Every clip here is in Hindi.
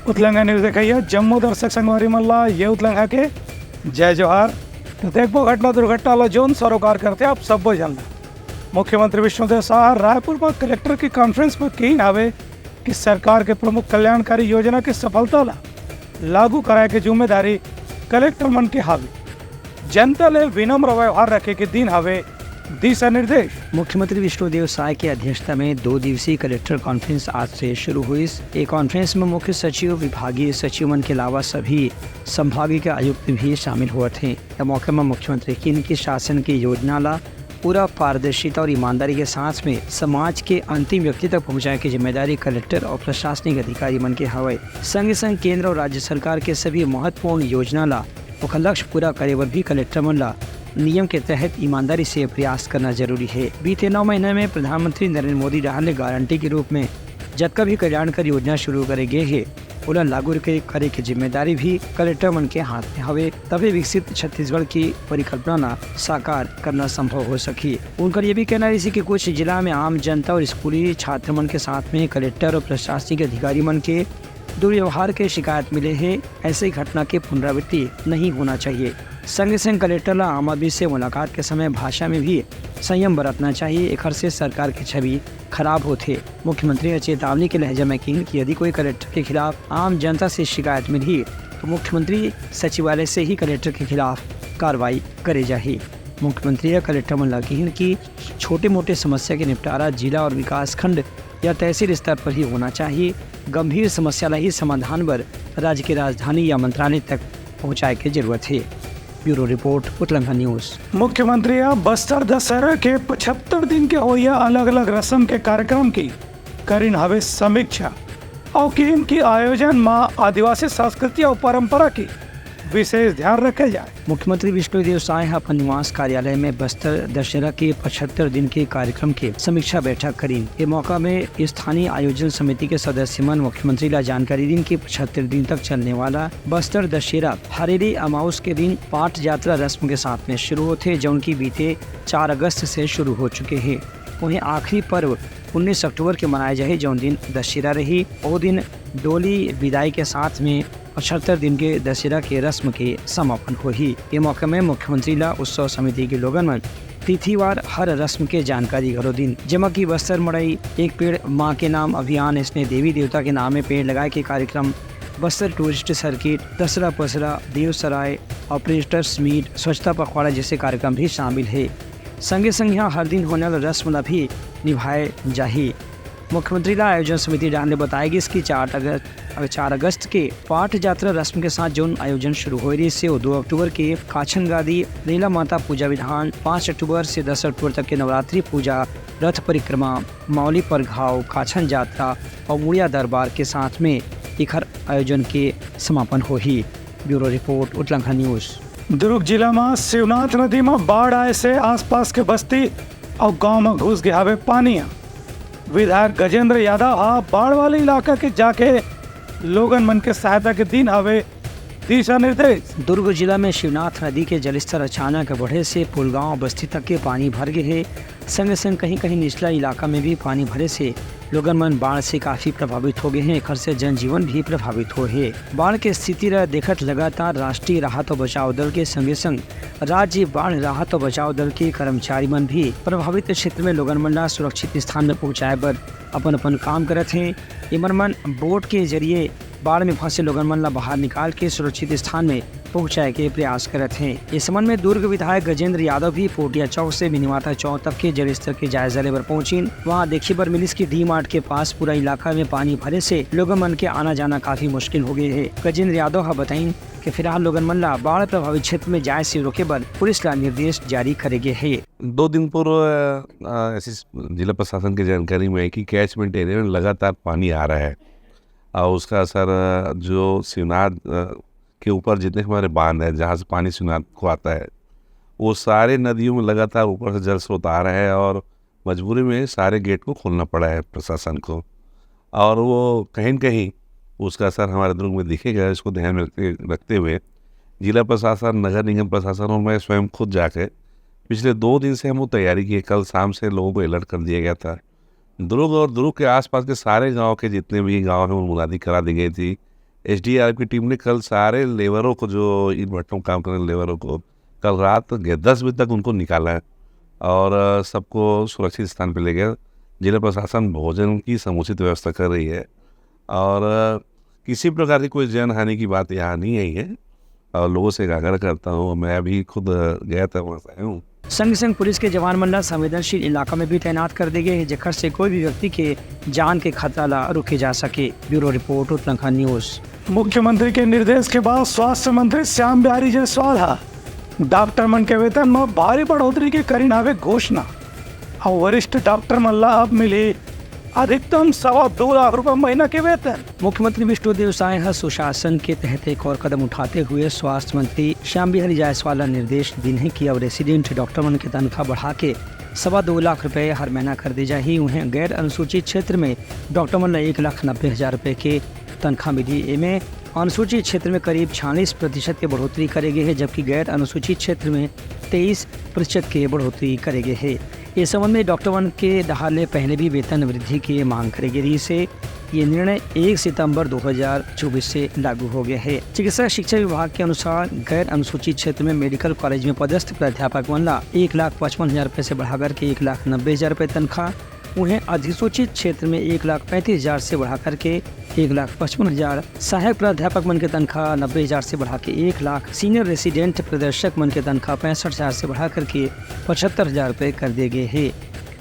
उतलंगा न्यूज़ देखिए जम्मू दर्शक संगवारी मल्ला ये उतलंगा के जय जोहार। तो देखो घटना दुर्घटना जोन सरोकार करते आप सब जानना। मुख्यमंत्री विष्णुदेव साह रायपुर में कलेक्टर की कॉन्फ्रेंस में कही आवे कि सरकार के प्रमुख कल्याणकारी योजना की सफलता ला लागू कराए की जिम्मेदारी कलेक्टर मन के हावी। जनता ले विनम्र व्यवहार रखे के दिन हावे दिशा निर्देश। मुख्यमंत्री विष्णुदेव साय की अध्यक्षता में 2 दिवसीय कलेक्टर कॉन्फ्रेंस आज से शुरू हुई। इस कॉन्फ्रेंस में मुख्य सचिव, विभागीय सचिव मन के अलावा सभी संभागीय के आयुक्त भी शामिल हुए थे। इस मौके में मुख्यमंत्री की इनकी शासन की योजना ला पूरा पारदर्शिता और ईमानदारी के साथ में समाज के अंतिम व्यक्ति तक पहुँचाने की जिम्मेदारी कलेक्टर और प्रशासनिक अधिकारी मन के हवे। संग संग केंद्र और राज्य सरकार के सभी महत्वपूर्ण योजना ला और लक्ष्य पूरा करे बर भी कलेक्टर मन ला नियम के तहत ईमानदारी से प्रयास करना जरूरी है। बीते 9 महीने में प्रधानमंत्री नरेंद्र मोदी ने गारंटी के रूप में जतका भी कल्याणकारी योजना शुरू करे गए है उन्हें लागू करे की जिम्मेदारी भी कलेक्टर मन के हाथ में हवे। तभी विकसित छत्तीसगढ़ की परिकल्पना साकार करना संभव हो सकी। उनका ये भी कहना है कि कुछ जिला में आम जनता और स्कूली छात्र मन के साथ में कलेक्टर और प्रशासनिक अधिकारी मन के दुर्व्यवहार के शिकायत मिले हैं। ऐसी घटना के पुनरावृत्ति नहीं होना चाहिए। संग संग कलेक्टर ला आम आदमी से मुलाकात के समय भाषा में भी संयम बरतना चाहिए। एक से सरकार की छवि खराब होते। मुख्यमंत्री ने चेतावनी के लहजे में की कि यदि कोई कलेक्टर के खिलाफ आम जनता से शिकायत मिली तो मुख्यमंत्री सचिवालय से ही कलेक्टर के खिलाफ कार्रवाई करे जाए। मुख्यमंत्री या कलेक्टर मन लगी कि छोटे मोटे समस्या के निपटारा जिला और विकास खंड या तहसील स्तर पर ही होना चाहिए। गंभीर समस्या ला ही समाधान पर राज्य की राजधानी या मंत्रालय तक पहुँचाए की जरूरत है। ब्यूरो रिपोर्ट उतलंगा न्यूज। मुख्यमंत्री बस्तर दशहरा के 75 दिन के होया अलग अलग रस्म के कार्यक्रम की करीन हवे समीक्षा और कि इनकी आयोजन में आदिवासी संस्कृति और परंपरा की विशेष ध्यान रखे जाए। मुख्यमंत्री विष्णुदेव साय अपन निवास कार्यालय में बस्तर दशहरा के 75 दिन के कार्यक्रम के समीक्षा बैठक करी। ये मौका में स्थानीय आयोजन समिति के सदस्य मन मुख्यमंत्री ला जानकारी दी कि 75 दिन तक चलने वाला बस्तर दशहरा हरेली अमावस के दिन पाठ यात्रा रस्म के साथ में शुरू होते, जो उनकी बीते 4 अगस्त से शुरू हो चुके हैं। उन्हें आखिरी पर्व 19 अक्टूबर के मनाए जाए, जो दिन दशहरा रही। वो दिन डोली विदाई के साथ में 75 दिन के दशहरा के रस्म के समापन हुई। ये मौके में मुख्यमंत्री ला उत्सव समिति के लोगन में तिथिवार हर रस्म के जानकारी घरो दिन, जमा की बस्तर मड़ई एक पेड़ माँ के नाम अभियान, इसने देवी देवता के नाम में पेड़ लगाए के कार्यक्रम, बस्तर टूरिस्ट सर्किट, दसरा पसरा, देवसराय, ऑपरेटर्स मीट, स्वच्छता पखवाड़ा जैसे कार्यक्रम भी शामिल है। संगे संग यहाँ हर दिन होने वाला रस्म ला भी निभाए जाही। मुख्यमंत्री ला आयोजन समिति ने बताया कि इसकी 4 अगस्त के पाठ यात्रा रस्म के साथ जो आयोजन शुरू हो रही है, 2 अक्टूबर के काछन गादी लीला माता पूजा विधान, 5 अक्टूबर से 10 अक्टूबर तक के नवरात्रि पूजा, रथ परिक्रमा, मौली पर घाव, काछन यात्रा और मुड़िया दरबार के साथ में इखर आयोजन के समापन होही। ब्यूरो रिपोर्ट उतलंगा न्यूज। दुर्ग जिला में शिवनाथ नदी में बाढ़ आए से आसपास के बस्ती और गांव में घुस गया हवे पानी। विधायक गजेंद्र यादव बाढ़ वाले इलाका के जाके लोगन मन के सहायता के दिन हवे दिशा निर्देश। दुर्ग जिला में शिवनाथ नदी के जलस्तर अचानक बढ़े से पुलगांव बस्ती तक के पानी भर गए है। संग संग कहीं कहीं निचला इलाका में भी पानी भरे से लोगन मन बाढ़ से काफी प्रभावित हो गए हैं। एक से जनजीवन भी प्रभावित हो है। बाढ़ के स्थिति देखत लगातार राष्ट्रीय राहत और बचाव दल के संगे संग राज्य बाढ़ राहत और बचाव दल के कर्मचारी मन भी प्रभावित क्षेत्र में लोगन मन ला सुरक्षित स्थान में पहुँचाए बर अपन अपन काम करत हैं। इमन मन बोट के जरिए बाढ़ में फंसे लोगन मन ला बाहर निकाल के सुरक्षित स्थान में पहुंचाए के प्रयास करत हैं। इस संबंध में दुर्ग विधायक गजेंद्र यादव भी पोटिया चौक से मिनीमाता चौक तक के जलस्तर के जायजा लेबर पहुंची। वहां देखी पर मिलिस की डी मार्ट के पास पूरा इलाका में पानी भरे से लोगन मन के आना जाना काफी मुश्किल हो गए है। गजेंद्र यादव बताइन कि फिलहाल लोगन मन ला बाढ़ प्रभावित क्षेत्र में जाए से रोके पर पुलिस ला निर्देश जारी करेगे है। 2 दिन पूर्व ऐसी जिला प्रशासन की जानकारी में है कि कैचमेंट एरिया में लगातार पानी आ रहा है और उसका असर जो शिवनाथ के ऊपर जितने हमारे बांध है जहाँ से पानी शिवनाथ को आता है, वो सारे नदियों में लगातार ऊपर से जल स्रोत आ रहा है और मजबूरी में सारे गेट को खोलना पड़ा है प्रशासन को। और वो कहीं न कहीं उसका असर हमारे दुर्ग में दिखेगा। इसको ध्यान में रखते हुए जिला प्रशासन, नगर निगम प्रशासन और मैं स्वयं खुद जाकर पिछले 2 दिन से हम वो तैयारी की। कल शाम से लोगों को अलर्ट कर दिया गया था। दुर्ग और दुर्ग के आसपास के सारे गांव के जितने भी गांव हैं वो मुनादी करा दी गई थी एसडीआरएफ की टीम ने कल सारे लेबरों को, जो इन भट्टों में काम करने लेबरों को, कल रात 10 बजे तक उनको निकाला है और सबको सुरक्षित स्थान पर ले गया। जिला प्रशासन भोजन की समुचित व्यवस्था कर रही है और किसी प्रकार की कोई जन हानि की बात यहाँ नहीं आई है और लोगों से आग्रह करता हूँ, मैं अभी खुद गया था, वहाँ से आया हूँ। संग पुलिस के जवान मल्ला संवेदनशील इलाका में भी तैनात कर दिए गए हैं, जेकर से कोई भी व्यक्ति के जान के खतरा ला रोके जा सके। Bureau report Uttarakhand news. मुख्यमंत्री के निर्देश के बाद स्वास्थ्य मंत्री श्याम बिहारी जायसवाल डॉक्टर मन के वेतन में भारी बढ़ोतरी की करी नावे घोषणा और वरिष्ठ डॉक्टर मल्ला अब मिली अधिकतम 2.25 लाख रुपए महीना के वेतन। मुख्यमंत्री विष्णुदेव साय सुशासन के तहत एक और कदम उठाते हुए स्वास्थ्य मंत्री श्याम बिहारी जायसवाल ने निर्देश दिए हैं कि अब रेसिडेंट डॉक्टर मन की तनख्वाह बढ़ा के 2.25 लाख रुपए हर महीना कर दी जाए। उन्हें गैर अनुसूचित क्षेत्र में डॉक्टर मन 1,90,000 रुपए के तनख्वाह मिली। इनमें अनुसूचित क्षेत्र में करीब 46% की बढ़ोतरी करे गए है, जबकि गैर अनुसूचित क्षेत्र में 23% की बढ़ोतरी करे गए है। इस संबंध में डॉक्टर वन के दहाड़े पहले भी वेतन वृद्धि की मांग करी गई से ये निर्णय 1 सितंबर 2024 से लागू हो गया है। चिकित्सा शिक्षा विभाग के अनुसार गैर अनुसूचित क्षेत्र में मेडिकल कॉलेज में पदस्थ प्राध्यापक मनला 1,55,000 रुपये से बढ़ाकर के 1,90,000 रुपये तनख्वाह, उन्हें अधिसूचित क्षेत्र में 1,35,000 से बढ़ाकर के 1,55,000, सहायक प्राध्यापक मन की तनख्वाह 90,000 से बढ़ा के 1 लाख, सीनियर रेसिडेंट प्रदर्शक मन की तनख्वाह 65,000 से बढ़ाकर के 75,000 रुपये कर दिए गए हैं।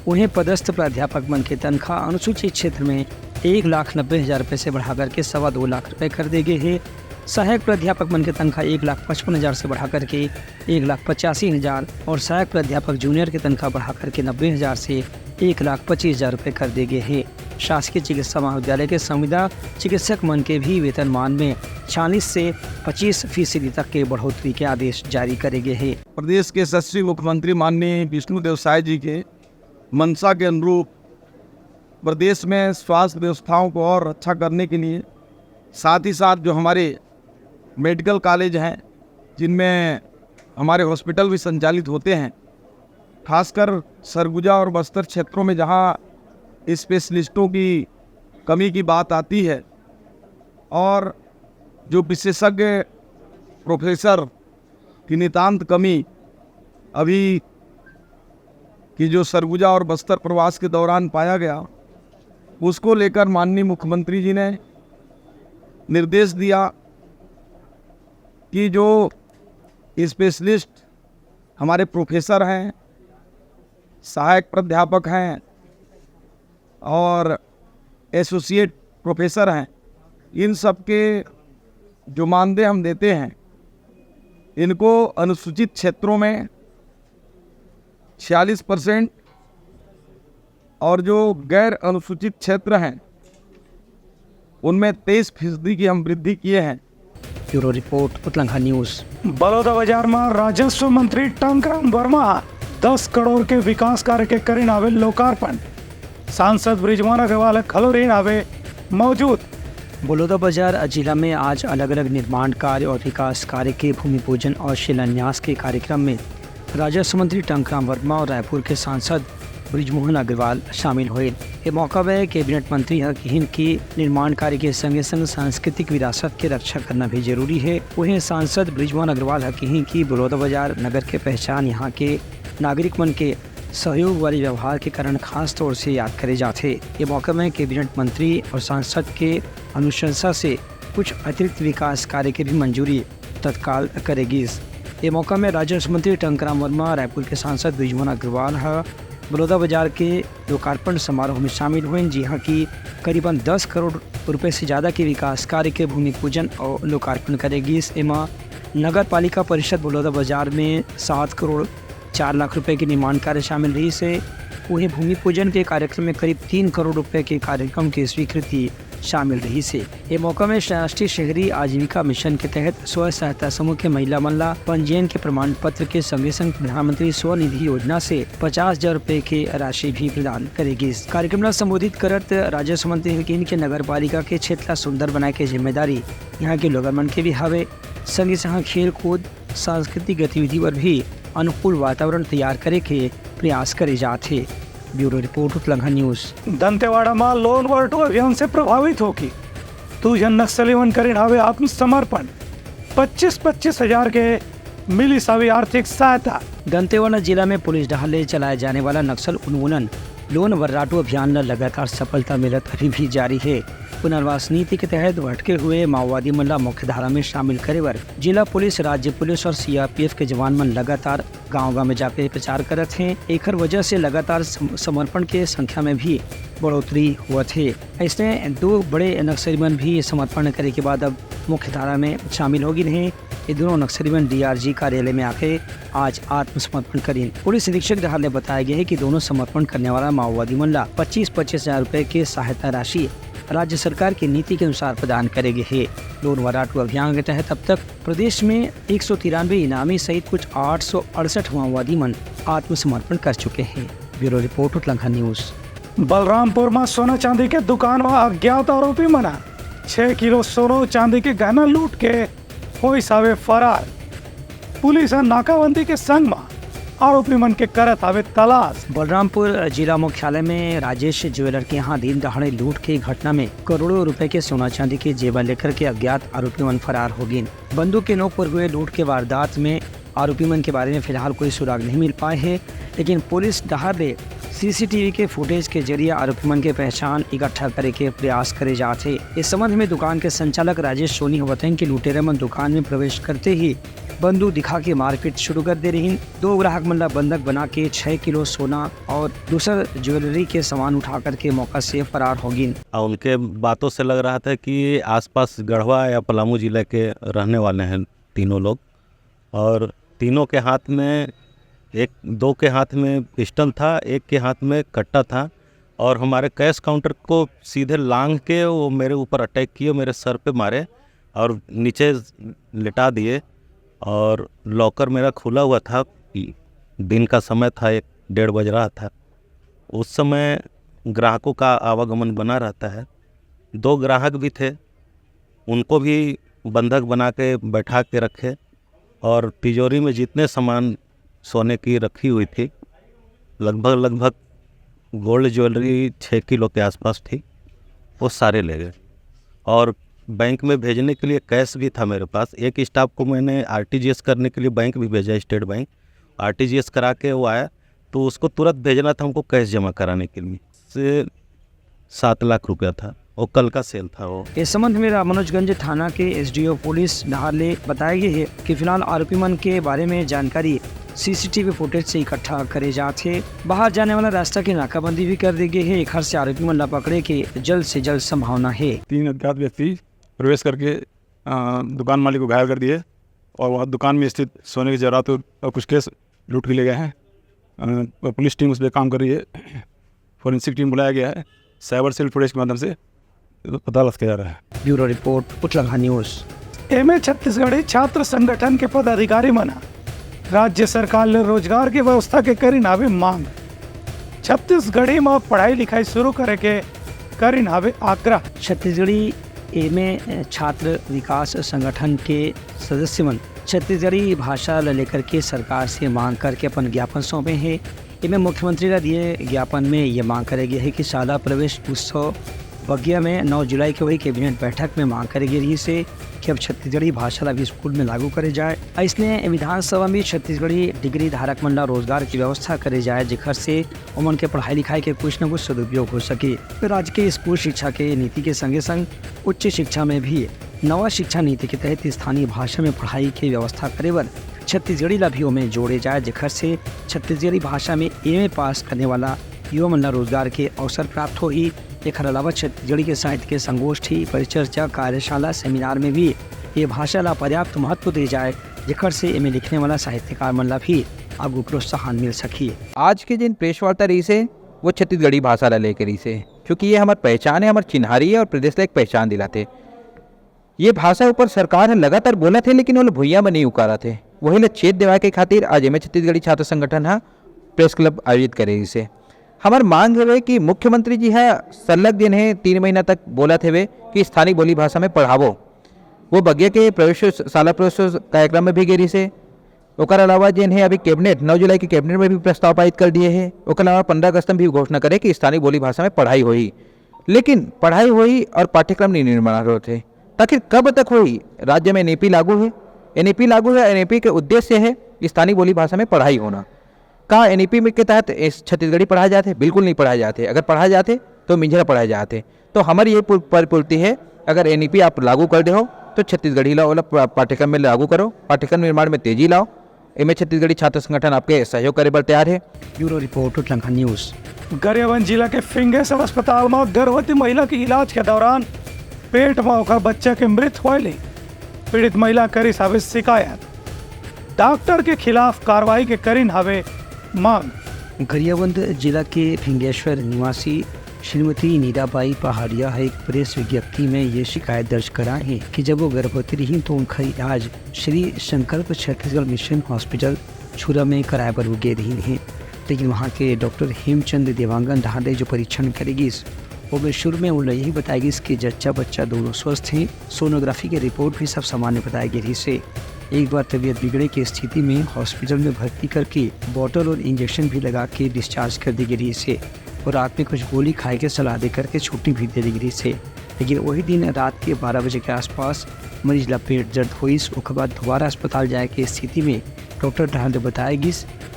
उन्हें पदस्थ प्राध्यापक मन की तनख्वाह अनुसूचित क्षेत्र में 1,90,000 रुपये से बढ़ाकर के 2.25 लाख रुपये कर दिए गए हैं। सहायक प्राध्यापक मन की तनख्वाह 1,55,000 से बढ़ाकर के 1,85,000 और सहायक प्राध्यापक जूनियर की तनख्वाह बढ़ाकर के 90,000 से 1,25,000 रुपये कर दिए गए हैं। शासकीय चिकित्सा महाविद्यालय के संविदा चिकित्सक मन के भी वेतनमान में 40 से 25% तक के बढ़ोतरी के आदेश जारी करे गए हैं। प्रदेश के यशस्वी मुख्यमंत्री माननीय विष्णुदेव साय जी के मंशा के अनुरूप प्रदेश में स्वास्थ्य व्यवस्थाओं को और अच्छा करने के लिए, साथ ही साथ जो हमारे मेडिकल कॉलेज हैं जिनमें हमारे हॉस्पिटल भी संचालित होते हैं, खासकर सरगुजा और बस्तर क्षेत्रों में जहां स्पेशलिस्टों की कमी की बात आती है और जो विशेषज्ञ प्रोफेसर की नितांत कमी अभी कि जो सरगुजा और बस्तर प्रवास के दौरान पाया गया, उसको लेकर माननीय मुख्यमंत्री जी ने निर्देश दिया कि जो स्पेशलिस्ट हमारे प्रोफेसर हैं, सहायक प्राध्यापक हैं और एसोसिएट प्रोफेसर हैं, इन सब के जो मानदेय हम देते हैं, इनको अनुसूचित क्षेत्रों में 46% और जो गैर अनुसूचित क्षेत्र हैं उनमें 23% की हम वृद्धि किए हैं। Bureau report Uttarakhand news. Baroda बाजार में राजस्व मंत्री टंकराम वर्मा 10 करोड़ के विकास कार्य के करी नावे लोकार्पण। सांसद बृजमोहन अग्रवाल खलोरी नावे मौजूद। बड़ौदा बाजार जिला में आज अलग अलग निर्माण कार्य और विकास कार्य के भूमि पूजन और शिलान्यास के कार्यक्रम में राजस्व मंत्री टंकराम वर्मा और रायपुर के सांसद बृजमोहन अग्रवाल शामिल हुए। ये मौका पर कैबिनेट मंत्री हकीन की निर्माण कार्य के संगे संग सांस्कृतिक विरासत की रक्षा करना भी जरूरी है। वहीं सांसद बृजमोहन अग्रवाल हकीन की बड़ौदा बाजार नगर के पहचान यहाँ के नागरिक मन के सहयोग वाले व्यवहार के कारण खास तौर से याद करे जाते। ये मौका में कैबिनेट मंत्री और सांसद के अनुशंसा से कुछ अतिरिक्त विकास कार्य की भी मंजूरी तत्काल करेगी। ये मौका में राजस्व मंत्री टंकराम वर्मा, रायपुर के सांसद बृजमोहन अग्रवाल बड़ौदा बाजार के लोकार्पण समारोह में शामिल हुए, जी हाँ की करीबन 10 करोड़ रुपए से ज़्यादा के विकास कार्य के भूमि पूजन और लोकार्पण करेगी। इसमें नगर पालिका परिषद बड़ौदा बाजार में 7 करोड़ 4 लाख रुपए के निर्माण कार्य शामिल रही से वहीं भूमि पूजन के कार्यक्रम में करीब 3 करोड़ रुपए के कार्यक्रम की स्वीकृति शामिल रही से। ये मौका में राष्ट्रीय शहरी आजीविका मिशन के तहत स्व सहायता समूह के महिला मल्ला पंजीयन के प्रमाण पत्र के संगे संग प्रधानमंत्री स्वनिधि योजना से 50,000 रुपए की राशि भी प्रदान करेगी। कार्यक्रम में संबोधित करत राजस्व मंत्री हकीन के नगर पालिका के क्षेत्र सुंदर बनाए के जिम्मेदारी यहाँ के लोगन मन के भी हवे, संगे संग खेल कूद सांस्कृतिक गतिविधि पर भी अनुकूल वातावरण तैयार करे के प्रयास करे जाते। Bureau report Uttarakhand news. Dantewada में लोन वर्टू अभियान से प्रभावित होगी तुझन नक्सलीवन करीन हवे आत्मसमर्पण 25-25 हजार के मिली सभी आर्थिक सहायता। दंतेवाड़ा जिला में पुलिस ढाले चलाए जाने वाला नक्सल उन्मूलन लोन वर्राटू अभियान में लगातार सफलता मिलत अभी भी जारी है। पुनर्वास नीति के तहत भटके हुए माओवादी मन ला मुख्यधारा में शामिल करे बर जिला पुलिस, राज्य पुलिस और सीआरपीएफ के जवान मन लगातार गांव-गांव में जाके प्रचार करत हैं। एकर वजह से लगातार समर्पण के संख्या में भी बढ़ोतरी हुआ थे। ऐसे 2 बड़े नक्सलीमन भी समर्पण करे के बाद अब मुख्य धारा में शामिल हो गए हैं। ये दोनों नक्सलीमन डीआरजी कार्यालय में आके आज आत्मसमर्पण करीन। पुलिस अधीक्षक ढाल ने बताया गया है कि दोनों समर्पण करने वाला माओवादी मन ला 25-25 हजार रुपए की सहायता राशि राज्य सरकार की नीति के अनुसार प्रदान करेंगे है। लोन वर्राटू अभियान के तहत अब तक प्रदेश में 193 इनामी सहित कुछ 868 माओवादी मन आत्मसमर्पण कर चुके हैं। ब्यूरो रिपोर्ट उतलंघा न्यूज। बलरामपुर में सोना चांदी के दुकान में अज्ञात आरोपी मना 6 किलो सोना चांदी के गहना लूट के होई सावे फरार। पुलिस नाकाबंदी के संग में आरोपी मन के करत आवे तलाश। बलरामपुर जिला मुख्यालय में राजेश ज्वेलर के यहाँ दिन दहाड़े लूट की घटना में करोड़ों रुपए के सोना चांदी के जेवर लेकर के अज्ञात आरोपी मन फरार हो गए। बंदूक के नोक पर हुए लूट के वारदात में आरोपी मन के बारे में फिलहाल कोई सुराग नहीं मिल पाए हैं, लेकिन पुलिस दहाड़े सीसीटीवी के फुटेज के जरिए आरोपी मन के पहचान इकट्ठा करे के प्रयास करे जाते। इस संबंध में दुकान के संचालक राजेश सोनी बताएं कि लुटेरे मन दुकान में प्रवेश करते ही बंदूक दिखा के मारपीट शुरू कर दे रही। 2 ग्राहक मन ला बंधक बना के 6 किलो सोना और दूसर ज्वेलरी के सामान उठा करके मौका से फरार हो गई। उनके बातों से लग रहा था कि आसपास गढ़वा या पलामू जिले के रहने वाले हैं तीनों लोग, और तीनों के हाथ में 2 के हाथ में पिस्टल था, 1 के हाथ में कट्टा था, और हमारे कैश काउंटर को सीधे लांग के वो मेरे ऊपर अटैक किए, मेरे सर पे मारे और नीचे लिटा दिए। और लॉकर मेरा खुला हुआ था, दिन का समय था, 1-1:30 बज रहा था। उस समय ग्राहकों का आवागमन बना रहता है। 2 ग्राहक भी थे, उनको भी बंधक बना के बैठा के रखे, और तिजोरी में जितने सामान सोने की रखी हुई थी, लगभग गोल्ड ज्वेलरी 6 किलो के आसपास थी, वो सारे ले गए। और बैंक में भेजने के लिए कैश भी था मेरे पास। एक स्टाफ को मैंने आरटीजीएस करने के लिए बैंक भी भेजा, स्टेट बैंक। आरटीजीएस करा के वो आया तो उसको तुरंत भेजना था हमको कैश जमा कराने के लिए। से 7 लाख रुपया था, वो कल का सेल था वो। इस संबंध में रामानुजगंज थाना के एसडीओ पुलिस ढाले बताया गया है कि फिलहाल आरोपी मन के बारे में जानकारी सीसीटीवी फुटेज से इकट्ठा करे जाते। बाहर जाने वाला रास्ता की नाकाबंदी भी कर दी गई है। एक घर से आरोपी मन ला पकड़े के जल्द से जल्द संभावना है। 3 अज्ञात व्यक्ति प्रवेश करके दुकान मालिक को घायल कर दिए और वह दुकान में स्थित सोने के जेवरात और कुछ केस लूट के ले गए हैं। पुलिस टीम उस पर काम कर रही है। फोरेंसिक टीम बुलाया गया है। साइबर सेल फुटेज के माध्यम से पता लगा जा रहा है। ब्यूरो रिपोर्ट उतलंघा न्यूज। एमे छत्तीसगढ़ी छात्र संगठन के पदाधिकारी मना राज्य सरकार ने रोजगार की व्यवस्था के करी नावे मांग। छत्तीसगढ़ी में पढ़ाई लिखाई शुरू करे के करी नावे आग्रह। छत्तीसगढ़ी एमे छात्र विकास संगठन के सदस्य मन छत्तीसगढ़ी भाषा लेकर के सरकार से मांग करके अपन ज्ञापन सौंपे हैं। इनमें मुख्यमंत्री का दिए ज्ञापन में ये मांग करे गई है कि शाला प्रवेश उत्सव बगिया में 9 जुलाई के वही कैबिनेट बैठक में मांग करे गई से कि अब छत्तीसगढ़ी भाषा ला भी स्कूल में लागू करे जाए। इसलिए विधानसभा में छत्तीसगढ़ी डिग्री धारक मन ला रोजगार की व्यवस्था करे जाए, जिखर से उमन के पढ़ाई लिखाई के कुछ न कुछ सदुपयोग हो सके। राज्य के स्कूल शिक्षा के नीति के संगे संग उच्च शिक्षा में भी नवा शिक्षा नीति के तहत स्थानीय भाषा में पढ़ाई की व्यवस्था करे बर छत्तीसगढ़ी ला भी में जोड़े जाए, जिखर से छत्तीसगढ़ी भाषा में एमए पास करने वाला युवा मन ला रोजगार के अवसर प्राप्त हो ही। एक अलावा छत्तीसगढ़ी के साहित्य के संगोष्ठी, परिचर्चा, कार्यशाला, सेमिनार में भी ये भाषा ला पर्याप्त महत्व दे जाए, जिखर से इनमें लिखने वाला साहित्यकार मन ला भी आगू प्रोत्साहन मिल सकी। आज के जिन प्रेस वार्ता रही से वो छत्तीसगढ़ी भाषा ला लेकर रही से, क्योंकि ये हमारी पहचान है, हमारी चिन्हारी है और प्रदेश ला एक पहचान दिलाते। ये भाषा ऊपर सरकार लगातार बोला थे, लेकिन वो भुइया में नहीं उकारा थे। वही ला छेद देवा के खातिर आज एम छत्तीसगढ़ी छात्र संगठन है प्रेस क्लब आयोजित करे। इसे हमार मांग है कि मुख्यमंत्री जी है सलग दिन है 3 महीना तक बोला थे कि स्थानीय बोली भाषा में पढ़ावो। वो बगिया के प्रवेश शाला प्रवेश कार्यक्रम में भी गेरी से। ओकर अलावा जिन है अभी कैबिनेट 9 जुलाई के कैबिनेट में भी प्रस्ताव पारित कर दिए हैं। ओकर अलावा 15 अगस्त में भी घोषणा करे कि स्थानीय बोली भाषा में पढ़ाई होई। लेकिन पढ़ाई हुई और पाठ्यक्रम नहीं निर्माण हो रहे थे। आखिर कब तक हुई? राज्य में एनईपी लागू है, एनईपी लागू है, एनईपी के उद्देश्य है स्थानीय बोली भाषा में पढ़ाई होना। कहाँ एनईपी के तहत छत्तीसगढ़ी पढ़ाए जाते? बिल्कुल नहीं पढ़ाए जाते। अगर पढ़ाए जाते तो मिंझरा पढ़ाए जाते। तो हमारी ये परिपूर्ति है, अगर एनईपी आप लागू कर दे हो तो छत्तीसगढ़ी लाओ पाठ्यक्रम में लागू करो, पाठ्यक्रम निर्माण में तेजी लाओ। इनमें छत्तीसगढ़ी छात्र संगठन आपके सहयोग करे पर तैयार है। ब्यूरो रिपोर्ट उतलंघन न्यूज़। गरियाबंद जिला के फिंगेस अस्पताल में गर्भवती महिला के इलाज के दौरान पेट में ओकर बच्चा के मृत होने पीड़ित महिला करी हवे शिकायत, डॉक्टर के खिलाफ कार्रवाई के करीन हवे मांग। गरियाबंद जिला के फिंगेश्वर निवासी श्रीमती नीराबाई पहाड़िया है एक प्रेस विज्ञप्ति में ये शिकायत दर्ज कराई है कि जब वो गर्भवती रही तो उनका इलाज श्री संकल्प छत्तीसगढ़ मिशन हॉस्पिटल छुरा में किराए पर गे रही हैं, लेकिन वहाँ के डॉक्टर हेमचंद देवांगन ढांडे जो परीक्षण करेगी वो में शुरू में उन्हें यही बताएगी कि जच्चा बच्चा दोनों स्वस्थ हैं। सोनोग्राफी की रिपोर्ट भी सब सामान्य बताई गई से एक बार तबीयत बिगड़े की स्थिति में हॉस्पिटल में भर्ती करके बोतल और इंजेक्शन भी लगा के डिस्चार्ज कर दी गई से और रात में कुछ गोली खाए के सलाह दे करके छुट्टी भी दे दी गई से। लेकिन वही दिन रात के 12 बजे के आसपास मरीज ला पेट दर्द हुई। उसके बाद दोबारा अस्पताल जाए की स्थिति में डॉक्टर ढांडे बताएगी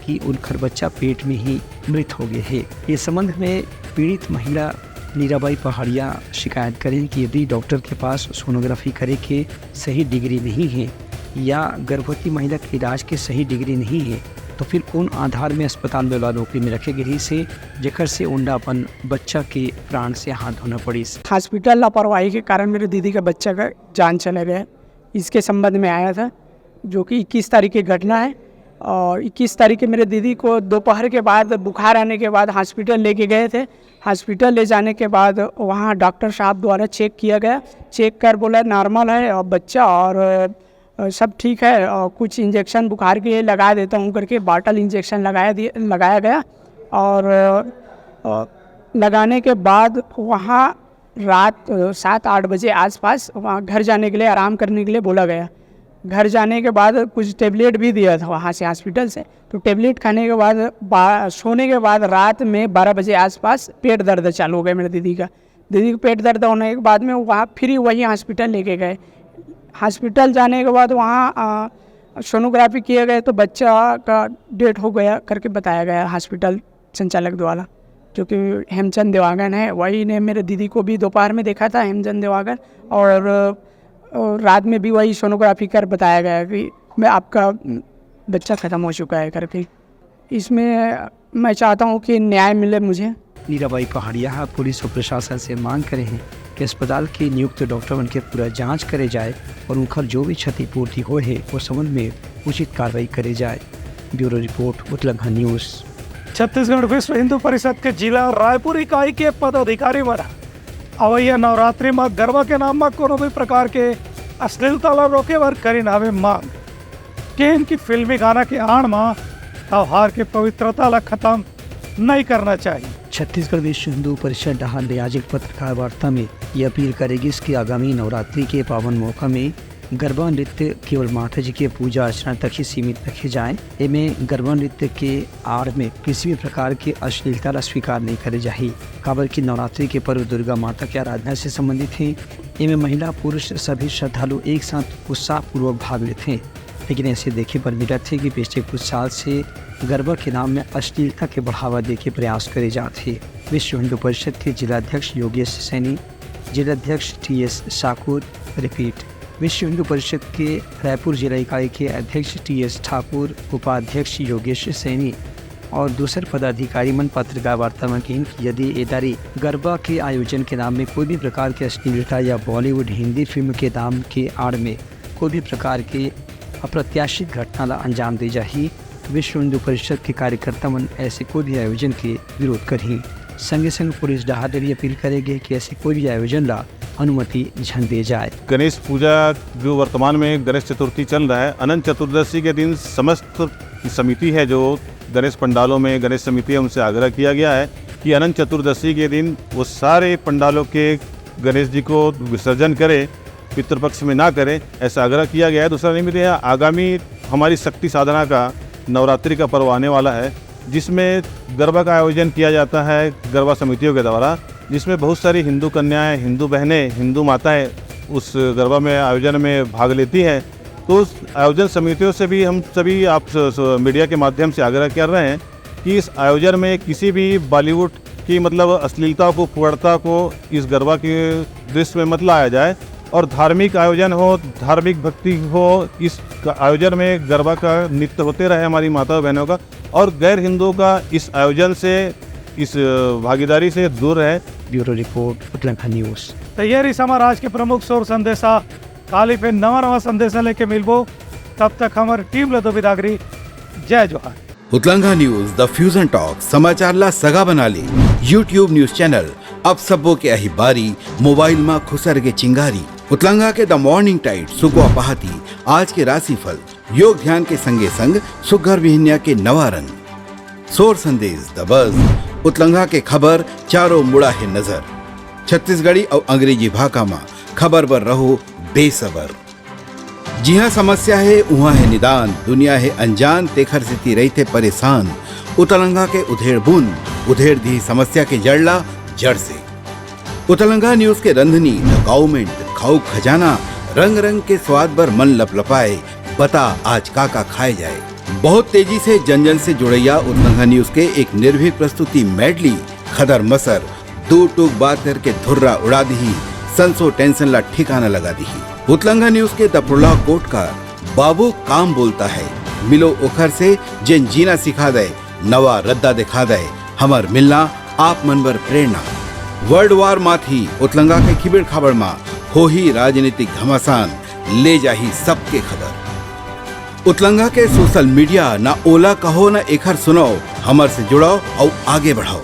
कि उनका बच्चा पेट में ही मृत हो गए है। इस संबंध में पीड़ित महिला नीराबाई पहाड़िया शिकायत करें कि यदि डॉक्टर के पास सोनोग्राफी करे के सही डिग्री नहीं है या गर्भवती महिला के इलाज के सही डिग्री नहीं है तो फिर कौन आधार में अस्पताल में नौकरी में रखे गई से जेकर से उन्हें अपन बच्चा के प्राण से हाथ धोना पड़ी। हॉस्पिटल लापरवाही के कारण मेरे दीदी का बच्चा का जान चले गए, इसके संबंध में आया था, जो कि 21 तारीख की घटना है। और 21 तारीख के मेरे दीदी को दोपहर के बाद बुखार आने के बाद हॉस्पिटल लेके गए थे। हॉस्पिटल ले जाने के बाद वहाँ डॉक्टर साहब द्वारा चेक किया गया, चेक कर बोला नॉर्मल है और बच्चा और सब ठीक है और कुछ इंजेक्शन बुखार के लिए लगा देता हूँ करके बॉटल इंजेक्शन लगाया गया। और लगाने के बाद वहाँ रात 7-8 बजे आसपास वहाँ घर जाने के लिए आराम करने के लिए बोला गया। घर जाने के बाद कुछ टेबलेट भी दिया था वहाँ से हॉस्पिटल से, तो टेबलेट खाने के बाद सोने के बाद रात में 12 बजे आसपास पेट दर्द चालू हो गया मेरे दीदी का। दीदी को पेट दर्द होने के बाद में वहाँ फिर वही हॉस्पिटल लेके गए। हॉस्पिटल जाने के बाद वहाँ सोनोग्राफी किए गए तो बच्चा का डेथ हो गया करके बताया गया हॉस्पिटल संचालक द्वारा, जो कि हेमचंद देवांगन है। वही ने मेरे दीदी को भी दोपहर में देखा था हेमचंद देवांगन, और रात में भी वही सोनोग्राफी कर बताया गया कि मैं आपका बच्चा ख़त्म हो चुका है करके। इसमें मैं चाहता हूँ कि न्याय मिले मुझे। नीराबाई पहाड़िया पुलिस और प्रशासन से मांग करे हैं कि अस्पताल के नियुक्त डॉक्टर उनके पूरा जांच करे जाए और उनका जो भी क्षतिपूर्ति हो है वो संबंध में उचित कार्रवाई करे जाए। ब्यूरो रिपोर्ट उतलंघन न्यूज़। छत्तीसगढ़ विश्व हिंदू परिषद के जिला रायपुर इकाई के पदाधिकारी द्वारा अवैया नवरात्रि में गरबा के नाम में कोनो भी प्रकार के अश्लीलता ला रोके वर करी नावे मांग के इनकी फिल्मी गाना के आड़ में त्योहार की पवित्रता ला खत्म नहीं करना चाहिए। छत्तीसगढ़ विश्व हिंदू परिषद डहान ने आज एक पत्रकार वार्ता में ये अपील करेगी कि आगामी नवरात्रि के पावन मौका में गरबा नृत्य केवल माता जी के पूजा अर्चना तक ही सीमित रखे जाएं। इनमें गरबा नृत्य के आड़ में किसी भी प्रकार की अश्लीलता स्वीकार नहीं करे जाए। काबर की नवरात्रि के पर्व दुर्गा माता की आराधना से संबंधित हैं। इनमें महिला पुरुष सभी श्रद्धालु एक साथ उत्साहपूर्वक भाग लेते हैं, लेकिन ऐसे देखे पर मिला थे कि पिछले कुछ साल से गरबा के नाम में अश्लीलता के बढ़ावा दे के प्रयास करे जाते। विश्व हिंदू परिषद के जिलाध्यक्ष योगेश सैनी, जिलाध्यक्ष TS शाकुर रिपीट। विश्व हिंदू परिषद के रायपुर जिला इकाई के अध्यक्ष TS ठाकुर, उपाध्यक्ष योगेश सैनी और दूसरे पदाधिकारी मन पत्रकार वार्ता में कहें कि यदि इदारी गरबा के आयोजन के नाम में कोई भी प्रकार के अश्लीलता या बॉलीवुड हिंदी फिल्म के नाम के आड़ में कोई भी प्रकार के अप्रत्याशित घटना ला अंजाम दे जाही, विश्व हिंदू परिषद के कार्यकर्ता मन ऐसे कोई भी आयोजन के विरोध करही। संगे संग पुलिस डहादरी अपील करेगी कि ऐसे कोई भी आयोजन ला अनुमति झन दे जाए। गणेश पूजा जो वर्तमान में गणेश चतुर्थी चल रहा है, अनंत चतुर्दशी के दिन समस्त समिति है जो गणेश पंडालों में गणेश समिति है उनसे आग्रह किया गया है कि अनंत चतुर्दशी के दिन वो सारे पंडालों के गणेश जी को विसर्जन करे, पितृपक्ष में ना करे, ऐसा आग्रह किया गया है। दूसरा निमित्त है आगामी हमारी शक्ति साधना का नवरात्रि का पर्व आने वाला है, जिसमें गरबा का आयोजन किया जाता है गरबा समितियों के द्वारा। जिसमें बहुत सारी हिंदू कन्याएं, हिंदू बहनें, हिंदू माताएं उस गरबा में आयोजन में भाग लेती हैं। तो उस आयोजन समितियों से भी हम सभी आप मीडिया के माध्यम से आग्रह कर रहे हैं कि इस आयोजन में किसी भी बॉलीवुड की मतलब अश्लीलता को, फुहड़ता को इस गरबा के दृश्य में मत लाया जाए और धार्मिक आयोजन हो, धार्मिक भक्ति हो। इस आयोजन में गरबा का नृत्य होते रहे हमारी माताओं बहनों का, और गैर हिंदुओं का इस आयोजन से, इस भागीदारी से दूर रहे। ब्यूरो रिपोर्ट उतलंगा न्यूज़। तैयारी समाज के प्रमुख सोर संदेशा काली पे नवा संदेशा लेके मिलबो। तब तक हमारी टीम लदो विदागरी। जय जोहार। उतलंगा न्यूज द फ्यूजन टॉक समाचार ला सगा बना ली। यूट्यूब न्यूज चैनल अब सबो के अही बारी मोबाइल में खुसर के चिंगारी। उतलंगा के द मॉर्निंग टाइड सुगवा पहाती, आज के राशिफल, योग ध्यान के संगे संग सुगर विहिन्या के नवा रंग, सोर संदेश द बज। उतलंगा के खबर चारों मुड़ा है नजर। छत्तीसगढ़ी और अंग्रेजी भाषा में खबर बर रहो बेसबर। जी हाँ, समस्या है वहाँ है निदान, दुनिया है अनजान तेखर से ती रही थे परेशान। उतलंगा के उधेड़ बुन उधेड़ दी समस्या के जड़ला जड़ से। उतलंगा न्यूज के रंधनी द गवर्नमेंट खाऊ खजाना, रंग रंग के स्वाद पर मन लपलपाए, बता आज का खाए जाए। बहुत तेजी से जन जन से जुड़ैया उतलंगा न्यूज के एक निर्भीक प्रस्तुति मेडली खदर मसर दो टूक बात करके धुर्रा उड़ा दी, संसो टेंशन ला ठिकाना लगा दी। उतलंगा न्यूज के द प्रोलॉग कोटकार बाबू काम बोलता है, मिलो ओखर से जिन जीना सिखा दे, नवा रद्दा दिखा दे, हमर मिलना आप मनबर प्रेरणा। वर्ल्ड वार माथी उतलंगा के खिबड़ खबर मा हो ही राजनीतिक घमासान, ले जाही सबके खबर। उतलंगा के सोशल मीडिया ना ओला कहो ना एखर सुनाओ, हमर से जुड़ाओ और आगे बढ़ाओ।